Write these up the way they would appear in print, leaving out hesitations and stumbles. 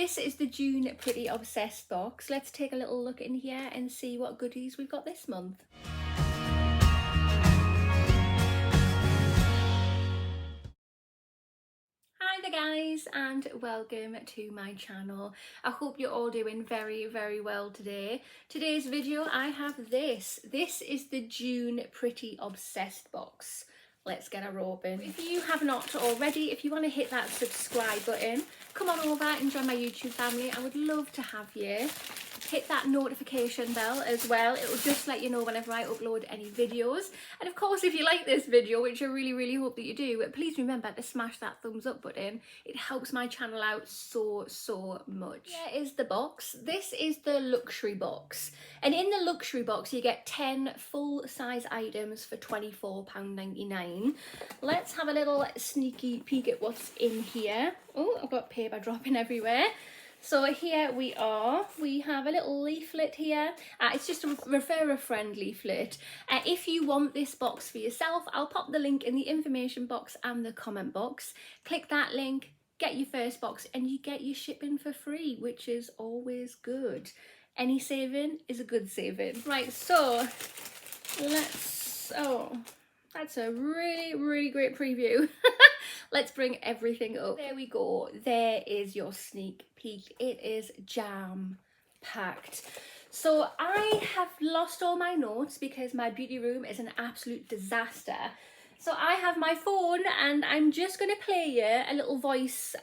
this is the June Pretty Obsessed box. Let's take a little look in here and see what goodies we've got this month. Hi there guys, and welcome to my channel. I hope you're all doing very well today. Today's video I have this. This is the June Pretty Obsessed box. Let's get her open. If you have not already, if you want to hit that subscribe button, come on over and join my YouTube family. I would love to have you. Hit that notification bell as well. It will just let you know whenever I upload any videos. And of course, if you like this video, which I really hope that you do, please remember to smash that thumbs up button. It helps my channel out so much. Here is the box. This is the luxury box. And in the luxury box, you get 10 full-size items for £24.99. Let's have a little sneaky peek at what's in here. Oh, I've got paper dropping everywhere. So here we are, we have a little leaflet here. It's just a refer a friend leaflet. If you want this box for yourself, I'll pop the link in the information box and the comment box. Click that link, get your first box, and you get your shipping for free, which is always good. Any saving is a good saving. Right, so let's, oh, that's a really great preview. Let's bring everything up. There we go. There is your sneak peek. It is jam-packed. So I have lost all my notes because my beauty room is an absolute disaster. So I have my phone and I'm just going to play you a little voice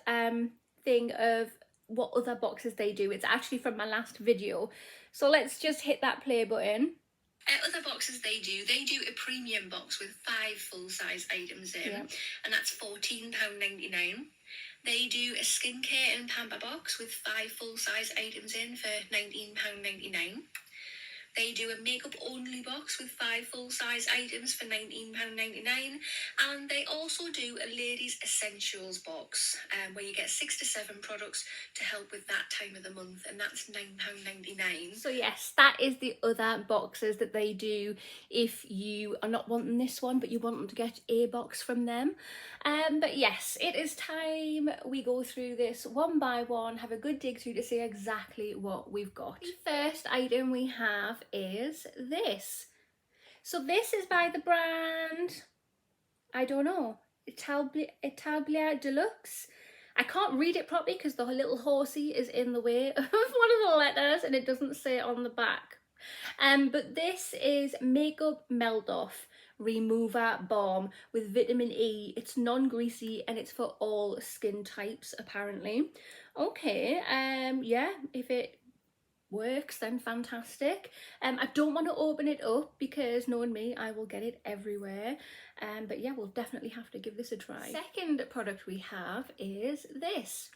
thing of what other boxes they do. It's actually from my last video. So let's just hit that play button. Other boxes they do a premium box with 5 full-size items in, and that's £14.99. They do a skincare and pamper box with 5 full-size items in for £19.99. They do a makeup-only box with 5 full-size items for £19.99. And they also do a ladies' essentials box where you get 6 to 7 products to help with that time of the month, and that's £9.99. So yes, that is the other boxes that they do if you are not wanting this one, but you want them to get a box from them. But yes, it is time we go through this one by one, have a good dig through to see exactly what we've got. The first item we have is this. So this is by the brand, I don't know, Itablia Deluxe. I can't read it properly because the little horsey is in the way of one of the letters and it doesn't say it on the back. But this is Makeup Melt Off Remover Balm with vitamin E. It's non-greasy and it's for all skin types apparently. Okay, yeah, if it works then fantastic. I don't want to open it up because knowing me, I will get it everywhere. But yeah, we'll definitely have to give this a try. Second product we have is this.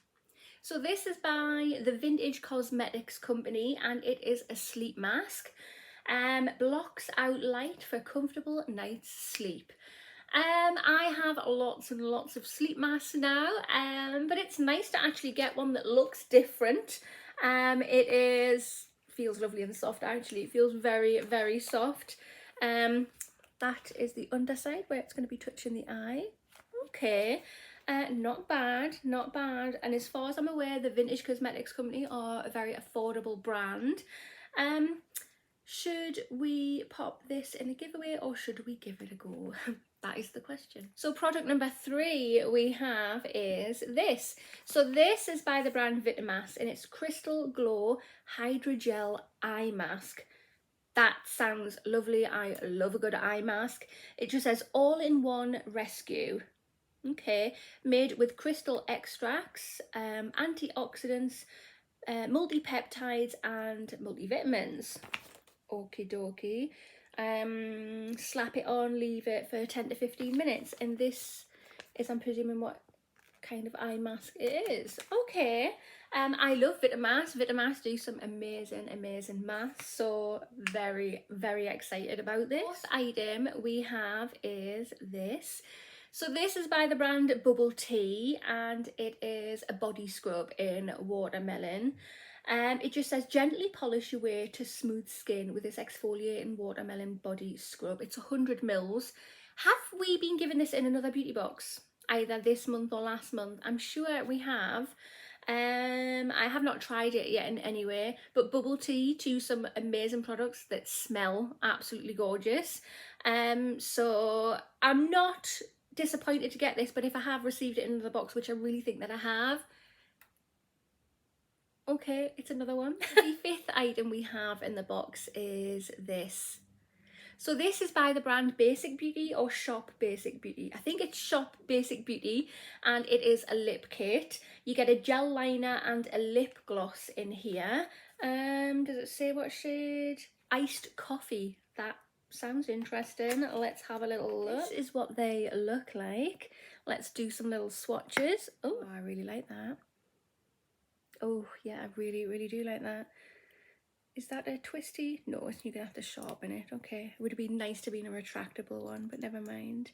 So this is by the Vintage Cosmetics company and it is a sleep mask. Blocks out light for comfortable night's sleep. I have lots and lots of sleep masks now, but it's nice to actually get one that looks different. It feels lovely and soft actually. It feels very soft. That is the underside where it's going to be touching the eye. Okay. Not bad. And as far as I'm aware, the Vintage Cosmetics company are a very affordable brand. Should we pop this in a giveaway or should we give it a go? That is the question. So product number 3 we have is this. So this is by the brand Vitamask and it's Crystal Glow Hydrogel Eye Mask. That sounds lovely. I love a good eye mask. It just says all-in-one rescue. Okay, made with crystal extracts, antioxidants, multi-peptides and multivitamins. Okie dokie. Slap it on, leave it for 10 to 15 minutes, and this is, I'm presuming, what kind of eye mask it is. Okay. I love Vitamask. Vitamask do some amazing masks, so very excited about this. Fourth item we have is this. So this is by the brand Bubble Tea and it is a body scrub in watermelon. It just says gently polish your way to smooth skin with this exfoliating watermelon body scrub. It's 100 mils. Have we been given this in another beauty box? Either this month or last month? I'm sure we have. I have not tried it yet in any way, but bubble tea to some amazing products that smell absolutely gorgeous. So I'm not disappointed to get this, but if I have received it in the box, which I really think that I have, okay, it's another one. The fifth item we have in the box is this. So this is by the brand Basic Beauty or Shop Basic Beauty. I think it's Shop Basic Beauty, and it is a lip kit. You get a gel liner and a lip gloss in here. Does it say what shade? Iced Coffee. That sounds interesting. Let's have a little look. This is what they look like. Let's do some little swatches. Oh, I really like that. Oh yeah, I really do like that. Is that a twisty? No, you're gonna have to sharpen it. Okay, it would have been nice to be in a retractable one, but never mind.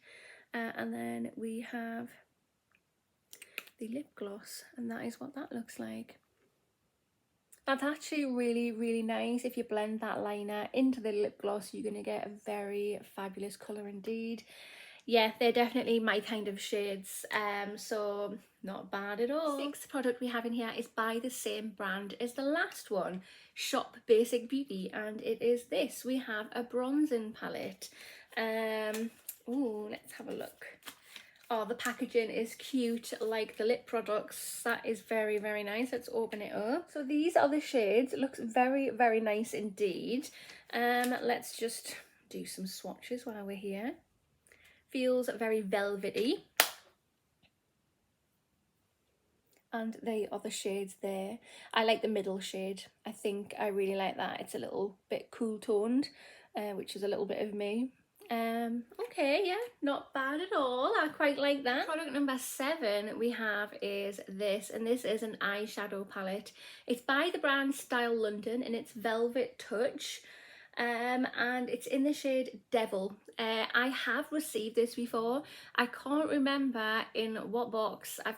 And then we have the lip gloss, and that is what that looks like. That's actually really nice. If you blend that liner into the lip gloss, you're gonna get a very fabulous colour indeed. Yeah, they're definitely my kind of shades, so not bad at all. Sixth product we have in here is by the same brand as the last one, Shop Basic Beauty, and it is this. We have a bronzing palette. Ooh, let's have a look. Oh, the packaging is cute like the lip products. That is very nice. Let's open it up. So these are the shades. It looks very nice indeed. Let's just do some swatches while we're here. Feels very velvety, and they are the shades there. I like the middle shade. I think I really like that. It's a little bit cool toned, which is a little bit of me. Okay, yeah, not bad at all. I quite like that. Product number 7 we have is this, and this is an eyeshadow palette. It's by the brand Style London, and it's Velvet Touch. And it's in the shade Devil. I have received this before. I can't remember in what box. I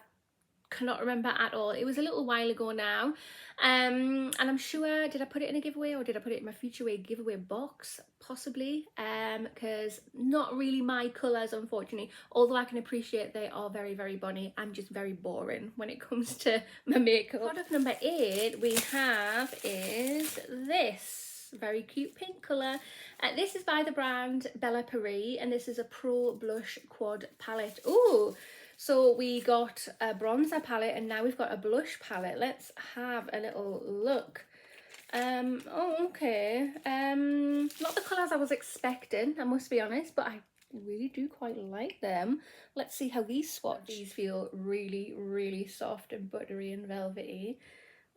cannot remember at all. It was a little while ago now. And I'm sure, did I put it in a giveaway or did I put it in my future wear giveaway box? Possibly. Because not really my colours, unfortunately. Although I can appreciate they are very bunny. I'm just very boring when it comes to my makeup. Product number 8 we have is this. Very cute pink colour. This is by the brand Bella Paris, and this is a Pro Blush Quad palette. Ooh, so we got a bronzer palette and now we've got a blush palette. Let's have a little look. Oh, okay. Not the colours I was expecting, I must be honest, but I really do quite like them. Let's see how these swatch. These feel really soft and buttery and velvety.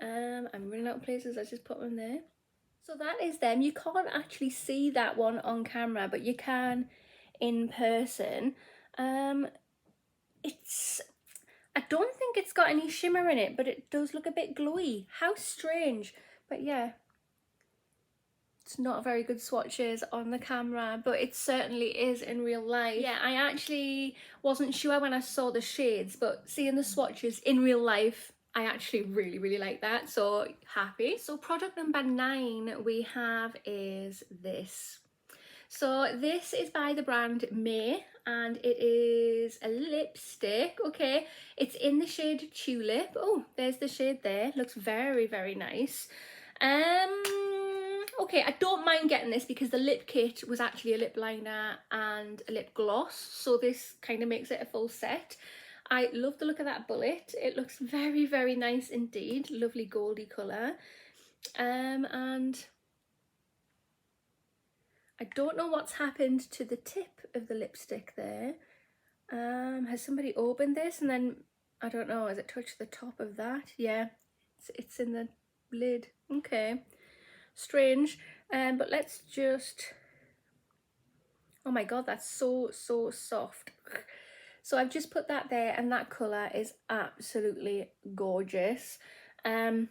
I'm running out of places. Let's just put them there. So that is them. You can't actually see that one on camera, but you can in person. I don't think it's got any shimmer in it, but it does look a bit glowy. How strange. But yeah, it's not very good swatches on the camera, but it certainly is in real life. Yeah, I actually wasn't sure when I saw the shades, but seeing the swatches in real life, I actually really like that, so happy. So product number 9 we have is this. So this is by the brand May, and it is a lipstick. Okay, it's in the shade Tulip. Oh, there's the shade there. Looks very nice. Okay, I don't mind getting this because the lip kit was actually a lip liner and a lip gloss, so this kind of makes it a full set. I love the look of that bullet. It looks very nice indeed. Lovely goldy colour. And I don't know what's happened to the tip of the lipstick there. Has somebody opened this and then, I don't know, has it touched the top of that? Yeah, it's in the lid. Okay, strange. But let's just, oh my god, that's so soft. So I've just put that there, and that colour is absolutely gorgeous. I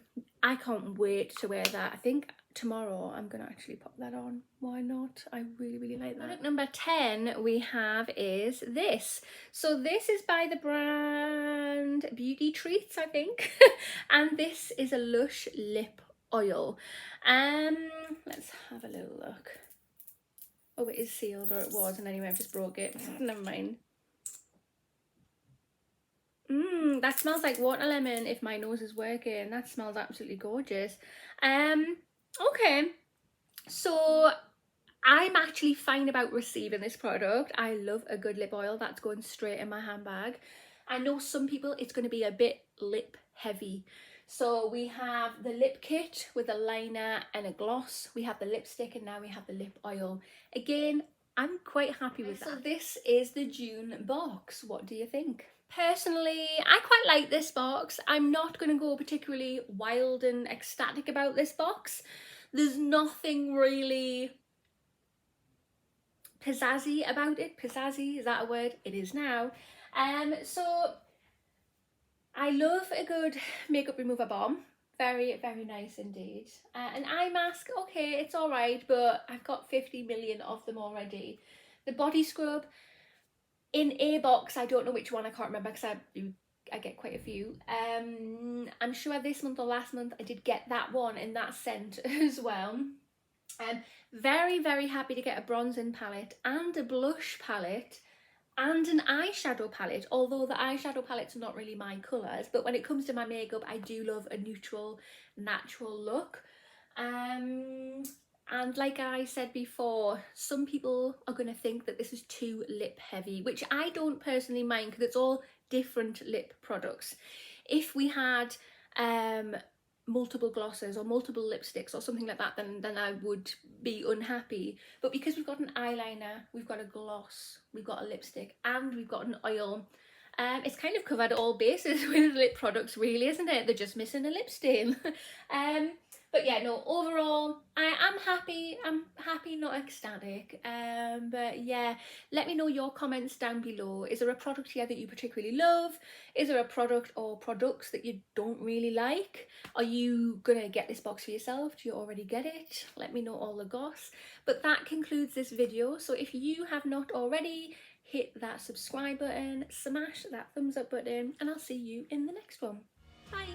can't wait to wear that. I think tomorrow I'm gonna actually pop that on. Why not? I really like that. Product number 10 we have is this. So this is by the brand Beauty Treats, I think. And this is a Lush lip oil. Let's have a little look. Oh, it is sealed, or it was, and anyway I've just broke it. Never mind. That smells like water lemon if my nose is working. That smells absolutely gorgeous. Okay, so I'm actually fine about receiving this product. I love a good lip oil. That's going straight in my handbag. I know some people it's going to be a bit lip heavy. So we have the lip kit with a liner and a gloss. We have the lipstick, and now we have the lip oil. Again, I'm quite happy with that. So this is the June box. What do you think? Personally, I quite like this box. I'm not going to go particularly wild and ecstatic about this box. There's nothing really pizzazzy about it. Pizzazzy, is that a word? It is now. So I love a good makeup remover balm. Very, very nice indeed. An eye mask, okay, it's all right, but I've got 50 million of them already. The body scrub, in a box, I don't know which one, I can't remember because I get quite a few. I'm sure this month or last month I did get that one in that scent as well. Very, very happy to get a bronzing palette and a blush palette and an eyeshadow palette, although the eyeshadow palettes are not really my colours, but when it comes to my makeup, I do love a neutral, natural look. And like I said before, some people are going to think that this is too lip heavy, which I don't personally mind because it's all different lip products. If we had multiple glosses or multiple lipsticks or something like that, then I would be unhappy. But because we've got an eyeliner, we've got a gloss, we've got a lipstick, and we've got an oil, it's kind of covered all bases with lip products really, isn't it? They're just missing a lip stain. But yeah, no, overall, I'm happy, not ecstatic. But yeah, let me know your comments down below. Is there a product here that you particularly love? Is there a product or products that you don't really like? Are you gonna get this box for yourself? Do you already get it? Let me know all the goss. But that concludes this video. So if you have not already, hit that subscribe button, smash that thumbs up button, and I'll see you in the next one. Bye.